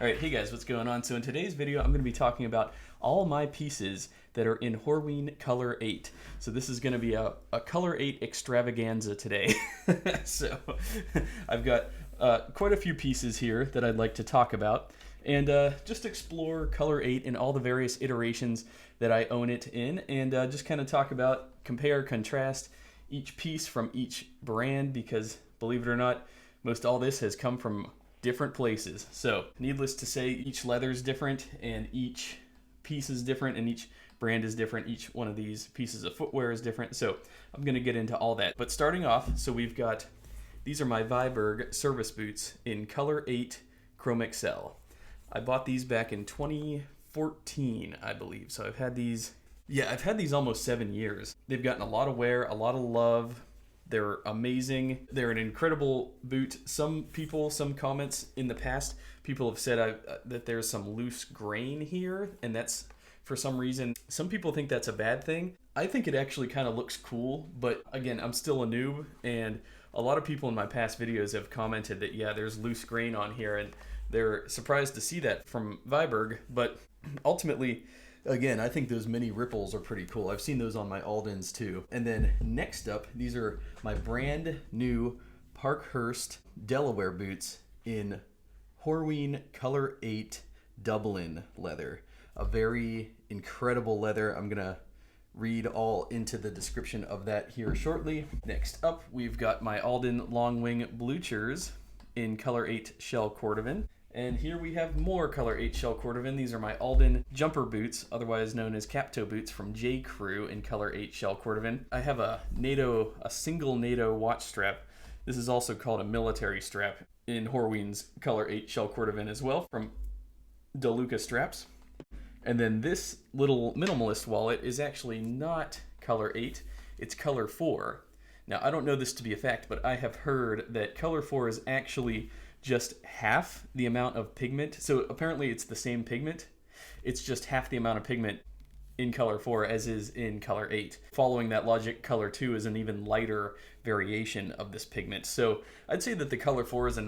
Alright, hey guys, what's going on? So in today's video, I'm going to be talking about all my pieces that are in Horween Color 8. So this is going to be a Color 8 extravaganza today. So I've got quite a few pieces here that I'd like to talk about and just explore Color 8 in all the various iterations that I own it in, and just kind of talk about, compare, contrast each piece from each brand, because believe it or not, most all this has come from different places. So needless to say, each leather is different and each piece is different and each brand is different. Each one of these pieces of footwear is different. So I'm going to get into all that. But starting off, so we've got, these are my Viberg service boots in Color 8 chromexcel. I bought these back in 2014, I believe. So I've had these almost 7 years. They've gotten a lot of wear, a lot of love. They're amazing. They're an incredible boot. Some comments in the past, people have said that there's some loose grain here, and that's, for some reason, some people think that's a bad thing. I think it actually kind of looks cool, but again, I'm still a noob, and a lot of people in my past videos have commented that, yeah, there's loose grain on here, and they're surprised to see that from Viberg, but ultimately, again, I think those mini ripples are pretty cool. I've seen those on my ALDENs too. And then next up, these are my brand new Parkhurst Delaware boots in Horween Color 8 Dublin leather. A very incredible leather. I'm gonna read all into the description of that here shortly. Next up, we've got my ALDEN Long Wing Bluchers in Color 8 Shell Cordovan. And here we have more Color 8 Shell Cordovan. These are my ALDEN jumper boots, otherwise known as cap toe boots, from J. Crew in Color 8 Shell Cordovan. I have a single NATO watch strap. This is also called a military strap in Horween's Color 8 Shell Cordovan as well, from DeLuca Straps. And then this little minimalist wallet is actually not Color 8, it's Color 4. Now, I don't know this to be a fact, but I have heard that Color 4 is actually just half the amount of pigment. So apparently it's the same pigment. It's just half the amount of pigment in Color 4 as is in Color 8. Following that logic, Color 2 is an even lighter variation of this pigment. So I'd say that the Color 4 is a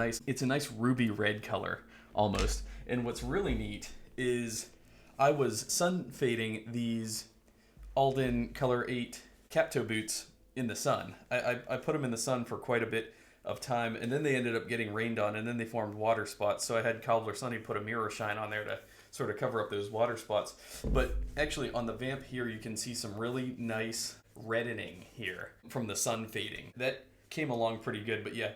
nice ruby red color almost. And what's really neat is I was sun fading these ALDEN Color 8 cap toe boots in the sun. I put them in the sun for quite a bit of time, and then they ended up getting rained on, and then they formed water spots. So I had Cobbler Sunny put a mirror shine on there to sort of cover up those water spots. But actually on the vamp here, you can see some really nice reddening here from the sun fading. That came along pretty good, but yeah,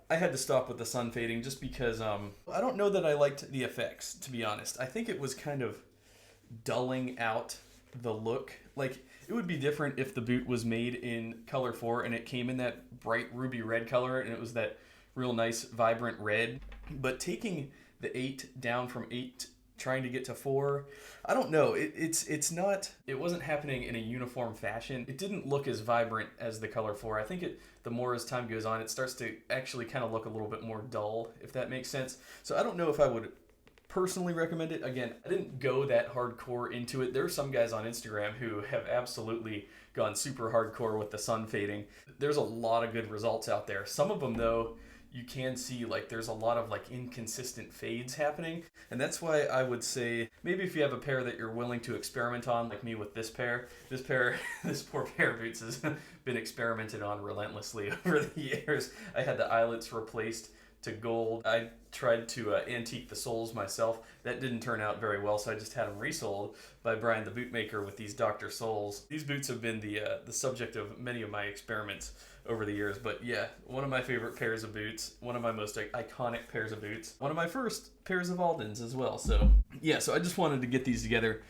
I had to stop with the sun fading just because I don't know that I liked the effects, to be honest. I think it was kind of dulling out the look. Like, it would be different if the boot was made in Color 4 and it came in that bright ruby red color and it was that real nice vibrant red. But taking the 8 down from 8, trying to get to 4, I don't know. It wasn't happening in a uniform fashion. It didn't look as vibrant as the Color 4. I think the more as time goes on, it starts to actually kind of look a little bit more dull, if that makes sense. So I don't know if I would personally recommend it. Again, I didn't go that hardcore into it. There are some guys on Instagram who have absolutely gone super hardcore with the sun fading. There's a lot of good results out there. Some of them, though, you can see like there's a lot of like inconsistent fades happening, and that's why I would say maybe if you have a pair that you're willing to experiment on, like me with this poor pair of boots has been experimented on relentlessly over the years. I had the eyelets replaced to gold. I tried to antique the soles myself. That didn't turn out very well, so I just had them resold by Brian the Bootmaker with these Dr. Soles. These boots have been the subject of many of my experiments over the years, but yeah, one of my favorite pairs of boots, one of my most iconic pairs of boots, one of my first pairs of ALDENs as well. So yeah, so I just wanted to get these together,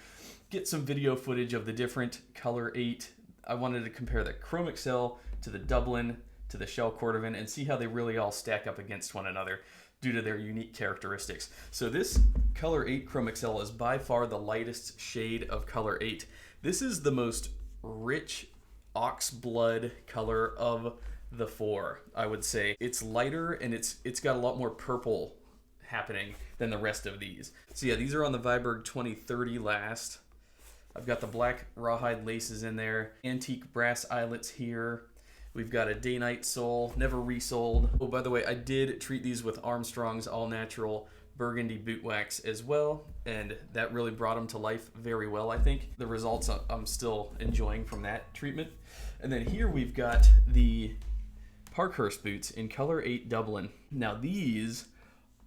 get some video footage of the different Color 8. I wanted to compare the chromexcel to the Dublin to the Shell Cordovan and see how they really all stack up against one another due to their unique characteristics. So this Color 8 chromexcel is by far the lightest shade of Color 8. This is the most rich ox blood color of the 4, I would say. It's lighter and it's got a lot more purple happening than the rest of these. So yeah, these are on the Viberg 2030 last. I've got the black rawhide laces in there, antique brass eyelets here. We've got a day-night sole, never resold. Oh, by the way, I did treat these with Armstrong's all-natural burgundy boot wax as well, and that really brought them to life very well. I think the results I'm still enjoying from that treatment. And then here we've got the Parkhurst boots in color 8 Dublin. Now these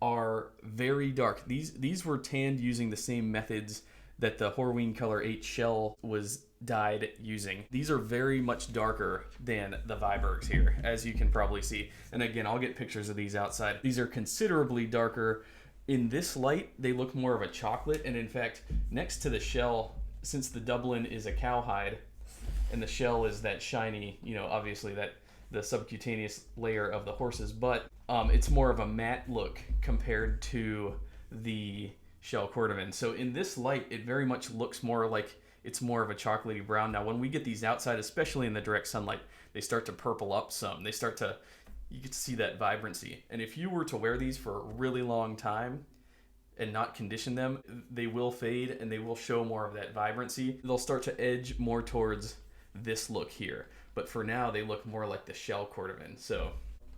are very dark. These were tanned using the same methods that the Horween color 8 shell was dyed using. These are very much darker than the Vibergs here, as you can probably see. And again, I'll get pictures of these outside. These are considerably darker. In this light, they look more of a chocolate, and in fact, next to the shell, since the Dublin is a cowhide, and the shell is that shiny, you know, obviously that the subcutaneous layer of the horse's butt, it's more of a matte look compared to the shell cordovan. So in this light, it very much looks more like it's more of a chocolatey brown. Now, when we get these outside, especially in the direct sunlight, they start to purple up some. They start to, you get to see that vibrancy. And if you were to wear these for a really long time and not condition them, they will fade and they will show more of that vibrancy. They'll start to edge more towards this look here. But for now, they look more like the shell cordovan. So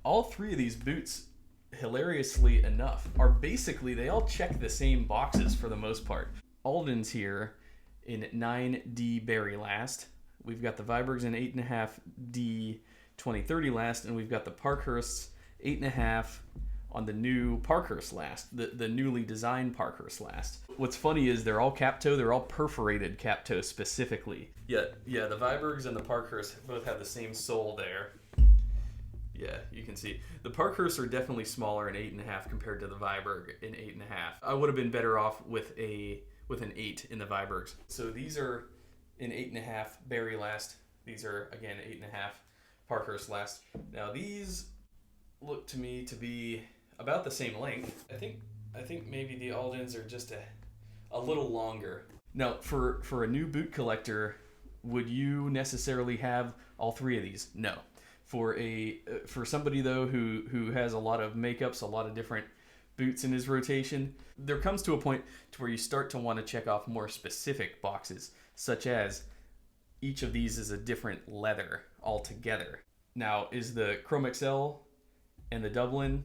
all three of these boots, hilariously enough, are basically, they all check the same boxes for the most part. ALDEN's here in 9D Berry Last. We've got the Vibergs in 8.5D 2030 Last, and we've got the Parkhursts 8.5 on the new Parkhurst Last, the newly designed Parkhurst Last. What's funny is they're all cap toe, they're all perforated cap toe specifically. Yeah, the Vibergs and the Parkhursts both have the same sole there. Yeah, you can see. The Parkhursts are definitely smaller in 8.5 compared to the Viberg in 8.5. I would have been better off with an 8 in the Vibergs. So these are in 8.5 Berry Last. These are, again, 8.5 Parkhurst Last. Now these look to me to be about the same length. I think maybe the ALDENs are just a little longer. Now, for a new boot collector, would you necessarily have all three of these? No. For somebody though who has a lot of makeups, a lot of different boots in his rotation, there comes to a point to where you start to want to check off more specific boxes, such as each of these is a different leather altogether. Now, is the chromexcel and the Dublin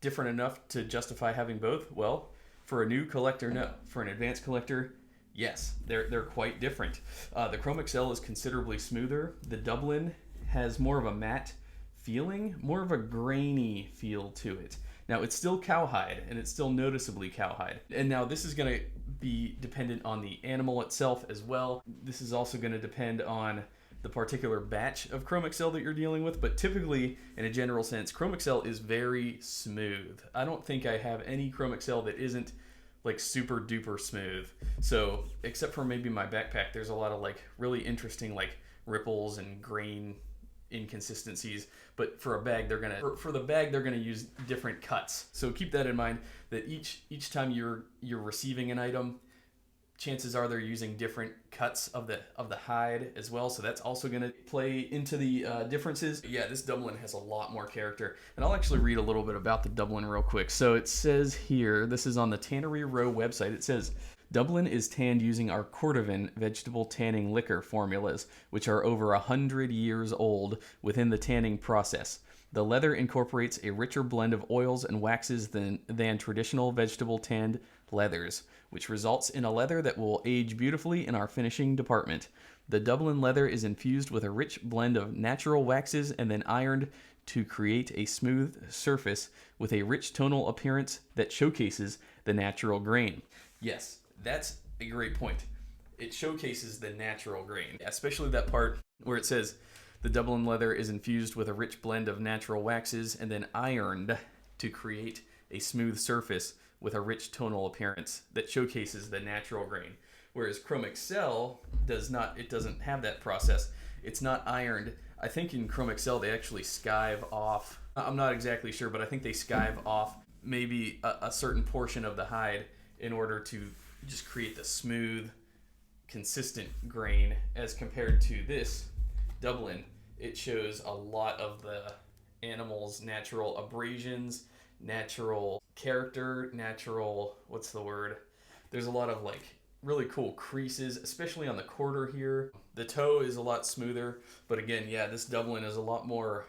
different enough to justify having both? Well, for a new collector, no. For an advanced collector, yes, they're quite different. The chromexcel is considerably smoother. The Dublin has more of a matte feeling, more of a grainy feel to it. Now, it's still cowhide, and it's still noticeably cowhide. And now this is going to be dependent on the animal itself as well. This is also going to depend on the particular batch of chromexcel that you're dealing with, but typically, in a general sense, chromexcel is very smooth. I don't think I have any chromexcel that isn't like super duper smooth. So, except for maybe my backpack, there's a lot of like really interesting like ripples and grain inconsistencies, but for a bag they're gonna use different cuts. So keep that in mind, that each time you're receiving an item, chances are they're using different cuts of the hide as well, so that's also going to play into the differences. Yeah, this Dublin has a lot more character, and I'll actually read a little bit about the Dublin real quick. So it says here, this is on the Tannery Row website, it says, Dublin is tanned using our cordovan vegetable tanning liquor formulas, which are over 100 years old within the tanning process. The leather incorporates a richer blend of oils and waxes than traditional vegetable tanned leathers, which results in a leather that will age beautifully in our finishing department. The Dublin leather is infused with a rich blend of natural waxes and then ironed to create a smooth surface with a rich tonal appearance that showcases the natural grain. Yes, that's a great point. It showcases the natural grain, especially that part where it says the Dublin leather is infused with a rich blend of natural waxes and then ironed to create a smooth surface with a rich tonal appearance that showcases the natural grain. Whereas chromexcel doesn't have that process. It's not ironed. I think in chromexcel they actually skive off. I'm not exactly sure, but I think they skive off maybe a certain portion of the hide in order to just create the smooth, consistent grain, as compared to this Dublin. It shows a lot of the animal's natural abrasions, natural character, natural, what's the word? There's a lot of like really cool creases, especially on the quarter here. The toe is a lot smoother, but again, yeah, this Dublin is a lot more,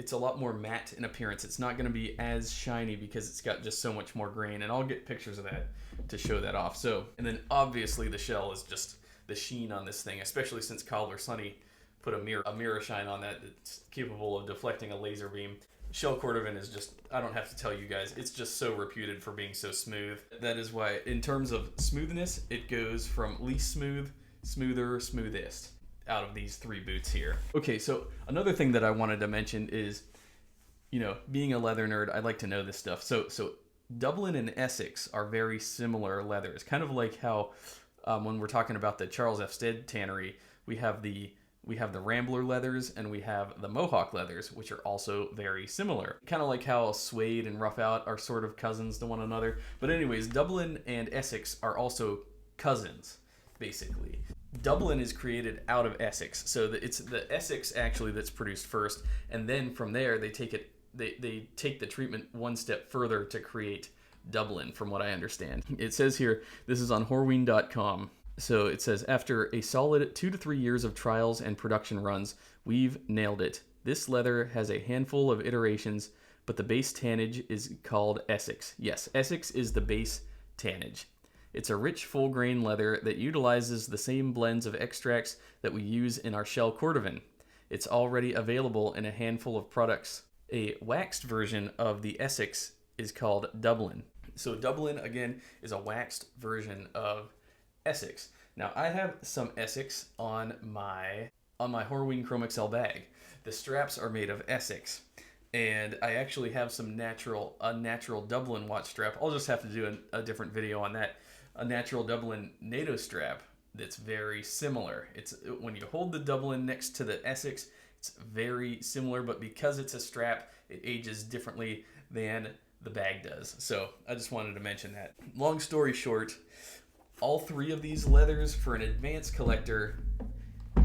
It's a lot more matte in appearance. It's not going to be as shiny because it's got just so much more grain, and I'll get pictures of that to show that off. So, and then obviously the shell is just the sheen on this thing, especially since Cobbler Sonny put a mirror shine on that that's capable of deflecting a laser beam. Shell cordovan is just, I don't have to tell you guys, it's just so reputed for being so smooth. That is why, in terms of smoothness, it goes from least smooth, smoother, smoothest out of these three boots here. Okay, so another thing that I wanted to mention is, you know, being a leather nerd, I like to know this stuff. So Dublin and Essex are very similar leathers. Kind of like how when we're talking about the Charles F. Stead tannery, we have the Rambler leathers and we have the Mohawk leathers, which are also very similar. Kind of like how Suede and Rough Out are sort of cousins to one another. But anyways, Dublin and Essex are also cousins, basically. Dublin is created out of Essex, so it's the Essex actually that's produced first, and then from there they take the treatment one step further to create Dublin, from what I understand. It says here, this is on Horween.com. So it says, after a solid 2 to 3 years of trials and production runs, we've nailed it. This leather has a handful of iterations, but the base tannage is called Essex. Yes, Essex is the base tannage. It's a rich, full-grain leather that utilizes the same blends of extracts that we use in our shell cordovan. It's already available in a handful of products. A waxed version of the Essex is called Dublin. So Dublin, again, is a waxed version of Essex. Now, I have some Essex on my Horween chromexcel bag. The straps are made of Essex, and I actually have a natural Dublin watch strap. I'll just have to do a different video on that. A natural Dublin NATO strap that's very similar. It's when you hold the Dublin next to the Essex, it's very similar, but because it's a strap, it ages differently than the bag does. So I just wanted to mention that. Long story short, all three of these leathers, for an advanced collector,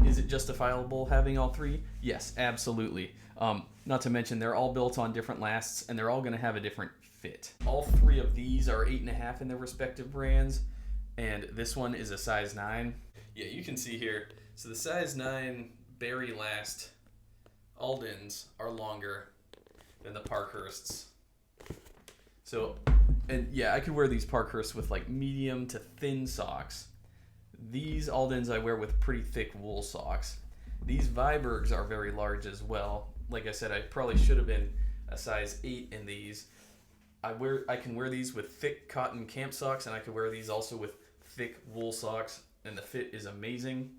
is it justifiable having all three? Yes, absolutely. Not to mention they're all built on different lasts, and they're all going to have a different fit. All three of these are 8.5 in their respective brands, and this one is a size 9. Yeah, you can see here. So the size 9 Berry Last ALDENs are longer than the Parkhursts. So, and yeah, I could wear these Parkhursts with like medium to thin socks. These ALDENs I wear with pretty thick wool socks. These Vibergs are very large as well. Like I said, I probably should have been a size 8 in these. I can wear these with thick cotton camp socks, and I could wear these also with thick wool socks, and the fit is amazing.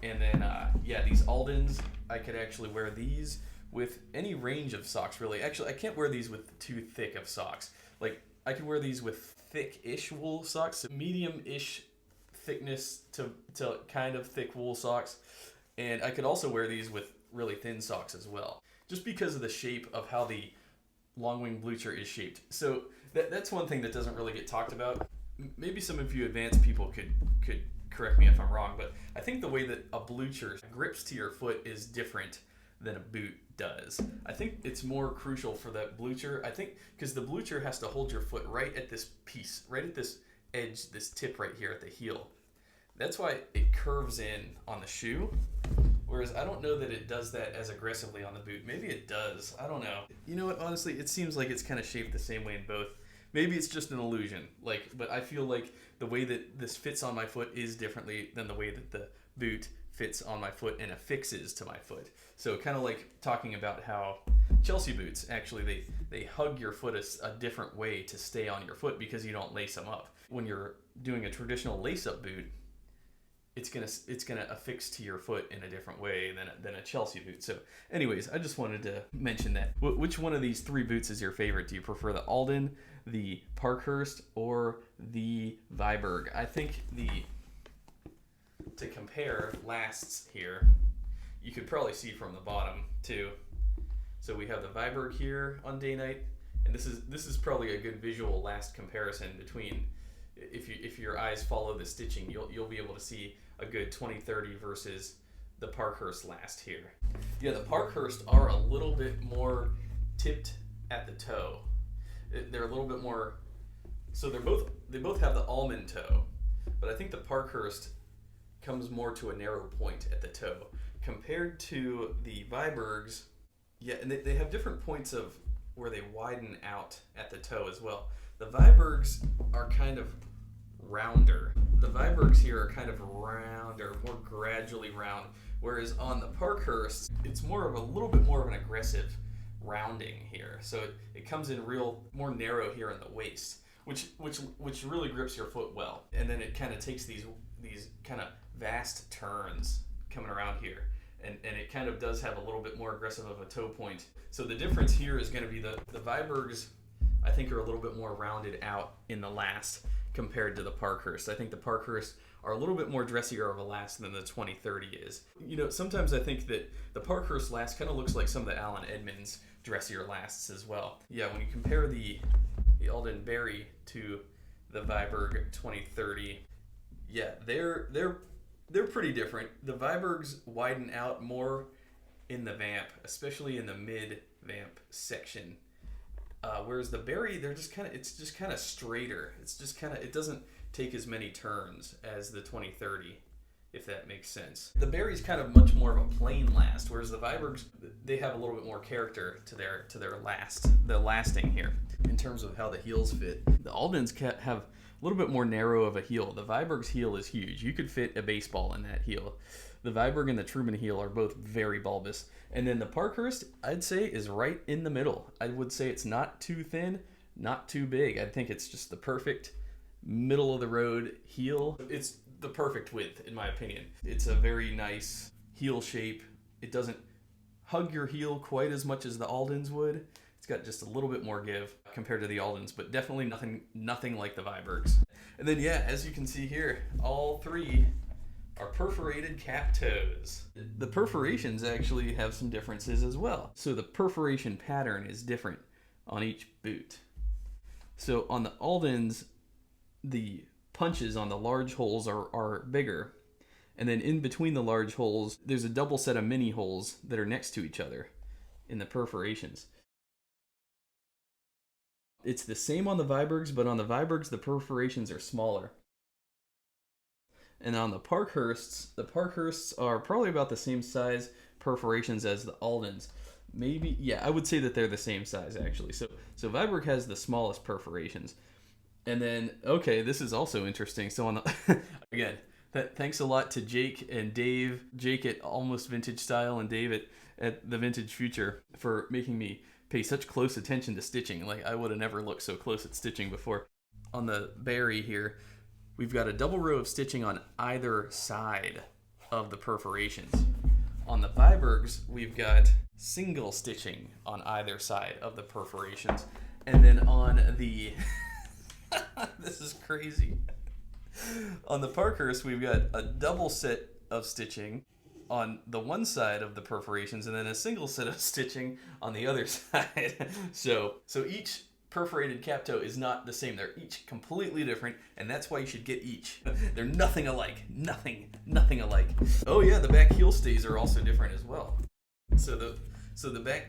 And then, yeah, these ALDENs, I could actually wear these with any range of socks, really. Actually, I can't wear these with too thick of socks. Like, I could wear these with thick-ish wool socks, so medium-ish thickness to kind of thick wool socks. And I could also wear these with really thin socks as well, just because of the shape of how the long-wing blucher is shaped. So that's one thing that doesn't really get talked about. Maybe some of you advanced people could correct me if I'm wrong, but I think the way that a blucher grips to your foot is different than a boot does. I think it's more crucial for that blucher. I think because the blucher has to hold your foot right at this piece, right at this edge, this tip right here at the heel. That's why it curves in on the shoe. Whereas I don't know that it does that as aggressively on the boot. Maybe it does. I don't know. You know what? Honestly, it seems like it's kind of shaped the same way in both. Maybe it's just an illusion. But I feel like the way that this fits on my foot is differently than the way that the boot fits on my foot and affixes to my foot. So kind of like talking about how Chelsea boots, actually, they hug your foot a different way to stay on your foot because you don't lace them up. When you're doing a traditional lace-up boot, it's gonna affix to your foot in a different way than a Chelsea boot. So anyways, I just wanted to mention that. Which one of these three boots is your favorite? Do you prefer the ALDEN, the Parkhurst, or the Viberg? I think to compare lasts here, you could probably see from the bottom too. So we have the Viberg here on day night, and this is probably a good visual last comparison between. If your eyes follow the stitching, you'll be able to see a good 20-30 versus the Parkhurst last here. Yeah, the Parkhurst are a little bit more tipped at the toe. They're a little bit more, so they both have the almond toe, but I think the Parkhurst comes more to a narrow point at the toe compared to the Vibergs. Yeah, and they have different points of where they widen out at the toe as well. The Vibergs are kind of rounder. The Vibergs here are kind of rounder, more gradually round, whereas on the Parkhurst, it's more of a little bit more of an aggressive rounding here. So it comes in more narrow here in the waist, which really grips your foot well. And then it kind of takes these kind of vast turns coming around here. And it kind of does have a little bit more aggressive of a toe point. So the difference here is going to be the Vibergs, I think, are a little bit more rounded out in the last compared to the Parkhurst. I think the Parkhurst are a little bit more dressier of a last than the 2030 is. You know, sometimes I think that the Parkhurst last kind of looks like some of the Allen Edmonds dressier lasts as well. Yeah, when you compare the ALDEN Berry to the Viberg 2030, yeah, they're pretty different. The Vibergs widen out more in the vamp, especially in the mid vamp section. Whereas the Berry, it's just kind of straighter. It doesn't take as many turns as the 2030, if that makes sense. The Berry's kind of much more of a plain last, whereas the Vibergs, they have a little bit more character to their lasting here in terms of how the heels fit. The Aldens have a little bit more narrow of a heel. The Viberg's heel is huge. You could fit a baseball in that heel. The Viberg and the Truman heel are both very bulbous. And then the Parkhurst, I'd say, is right in the middle. I would say it's not too thin, not too big. I think it's just the perfect middle of the road heel. It's the perfect width, in my opinion. It's a very nice heel shape. It doesn't hug your heel quite as much as the Aldens would. It's got just a little bit more give compared to the Aldens, but definitely nothing like the Vibergs. And then, yeah, as you can see here, all three are perforated cap toes. The perforations actually have some differences as well. So the perforation pattern is different on each boot. So on the Aldens, the punches on the large holes are bigger. And then in between the large holes, there's a double set of mini holes that are next to each other in the perforations. It's the same on the Vibergs, but on the Vibergs, the perforations are smaller. And on the Parkhursts are probably about the same size perforations as the Aldens. Maybe, yeah, I would say that they're the same size actually. So Viberg has the smallest perforations. And then, okay, this is also interesting. So on the, again, thanks a lot to Jake and Dave, Jake at Almost Vintage Style and Dave at The Vintage Future for making me pay such close attention to stitching. Like, I would have never looked so close at stitching before. On the Berry here, we've got a double row of stitching on either side of the perforations. On the Vibergs, we've got single stitching on either side of the perforations. And then on the, this is crazy. On the Parkhurst, we've got a double set of stitching on the one side of the perforations and then a single set of stitching on the other side. So each perforated cap toe is not the same. They're each completely different, and that's why you should get each. They're nothing alike. Nothing alike. Oh yeah, the back heel stays are also different as well. So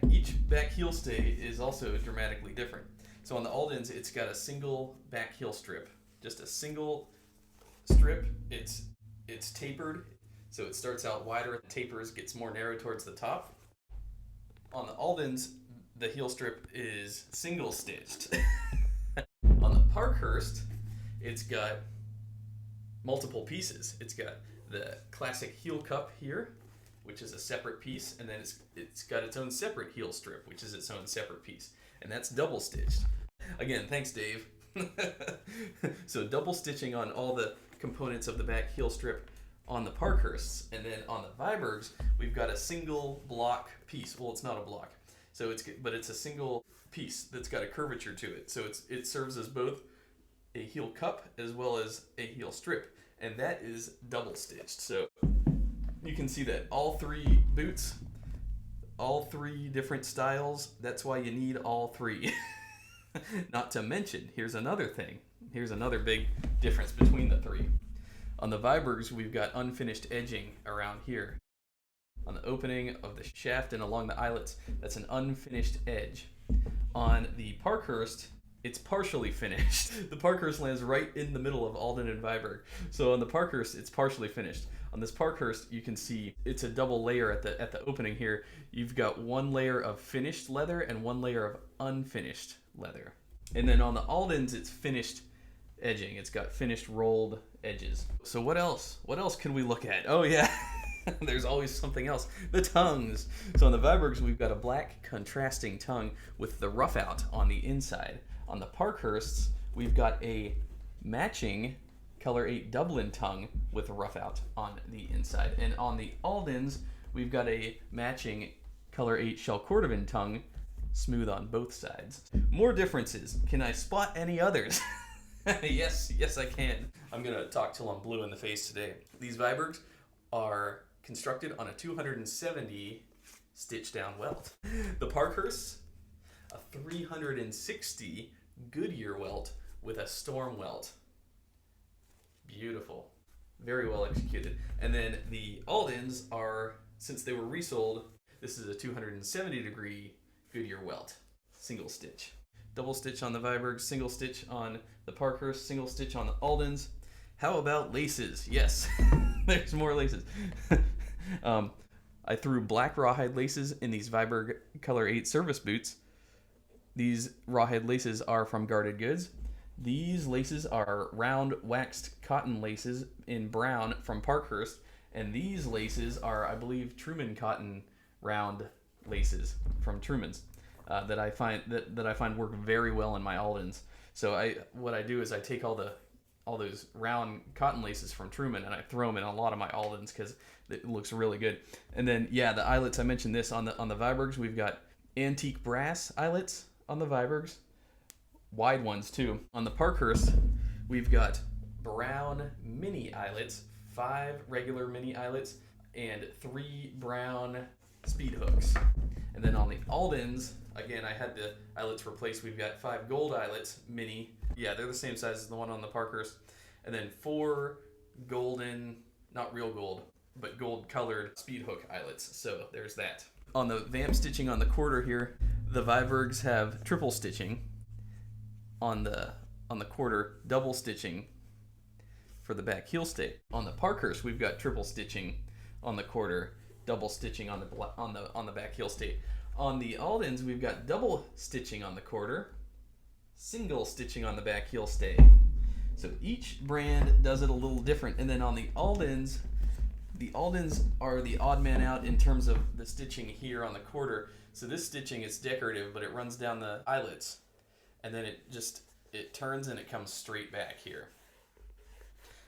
each back heel stay is also dramatically different. So on the Aldens, it's got a single back heel strip, just a single strip. It's tapered, so it starts out wider, tapers, gets more narrow towards the top. On the Aldens, the heel strip is single stitched. On the Parkhurst, it's got multiple pieces. It's got the classic heel cup here, which is a separate piece, and then it's got its own separate heel strip, which is its own separate piece, and that's double stitched. Again, thanks, Dave. So double stitching on all the components of the back heel strip on the Parkhursts, and then on the Vibergs, we've got a single block piece. Well, it's not a block. But it's a single piece that's got a curvature to it. So it serves as both a heel cup as well as a heel strip, and that is double stitched. So you can see that all three boots, all three different styles. That's why you need all three. Not to mention, here's another thing. Here's another big difference between the three. On the Vibergs, we've got unfinished edging around here. On the opening of the shaft and along the eyelets, that's an unfinished edge. On the Parkhurst, it's partially finished. The Parkhurst lands right in the middle of ALDEN and Viberg. So on the Parkhurst, it's partially finished. On this Parkhurst, you can see it's a double layer at the opening here. You've got one layer of finished leather and one layer of unfinished leather. And then on the ALDENs, it's finished edging. It's got finished rolled edges. So what else? What else can we look at? Oh yeah, there's always something else. The tongues. So on the Vibergs, we've got a black contrasting tongue with the rough out on the inside. On the Parkhursts, we've got a matching color 8 Dublin tongue with rough out on the inside. And on the ALDENs, we've got a matching color 8 shell cordovan tongue, smooth on both sides. More differences. Can I spot any others? Yes, I can. I'm gonna talk till I'm blue in the face today. These Vibergs are constructed on a 270 stitch down welt. The Parkhursts, a 360 Goodyear welt with a storm welt. Beautiful. Very well executed. And then the ALDENs are, since they were resold, this is a 270 degree Goodyear welt. Single stitch. Double stitch on the Viberg, single stitch on the Parkhurst, single stitch on the ALDENs. How about laces? Yes, there's more laces. I threw black rawhide laces in these Viberg Color 8 service boots. These rawhide laces are from Guarded Goods. These laces are round waxed cotton laces in brown from Parkhurst, and these laces are, I believe, Truman cotton round laces from Truman's that I find work very well in my ALDENs. So what I do is I take all those round cotton laces from Truman and I throw them in a lot of my ALDENs because it looks really good. And then yeah, the eyelets, I mentioned this on the Vibergs, we've got antique brass eyelets on the Vibergs, wide ones too. On the Parkhurst, we've got brown mini eyelets, 5 regular mini eyelets, and 3 brown speed hooks. And then on the ALDENs, again, I had the eyelets replaced. We've got 5 gold eyelets, mini. Yeah, they're the same size as the one on the Parkhurst. And then 4 golden, not real gold, but gold colored speed hook eyelets. So there's that. On the vamp stitching on the quarter here, the Vibergs have triple stitching on the quarter, double stitching for the back heel stay. On the Parkhurst, we've got triple stitching on the quarter, double stitching on the back heel stay. On the ALDENs, we've got double stitching on the quarter, single stitching on the back heel stay. So each brand does it a little different. And then on the ALDENs are the odd man out in terms of the stitching here on the quarter. So this stitching is decorative, but it runs down the eyelets, and then it turns and it comes straight back here.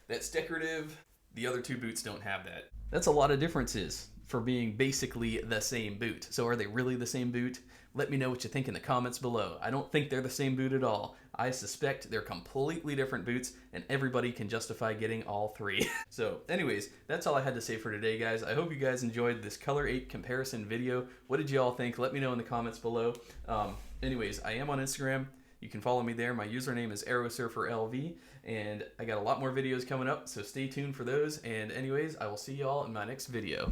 That's decorative. The other 2 boots don't have that. That's a lot of differences for being basically the same boot. So are they really the same boot? Let me know what you think in the comments below. I don't think they're the same boot at all. I suspect they're completely different boots, and everybody can justify getting all 3. So anyways, that's all I had to say for today, guys. I hope you guys enjoyed this Color 8 comparison video. What did you all think? Let me know in the comments below. Anyways, I am on Instagram. You can follow me there. My username is ArrowSurferLV, and I got a lot more videos coming up, so stay tuned for those. And anyways, I will see you all in my next video.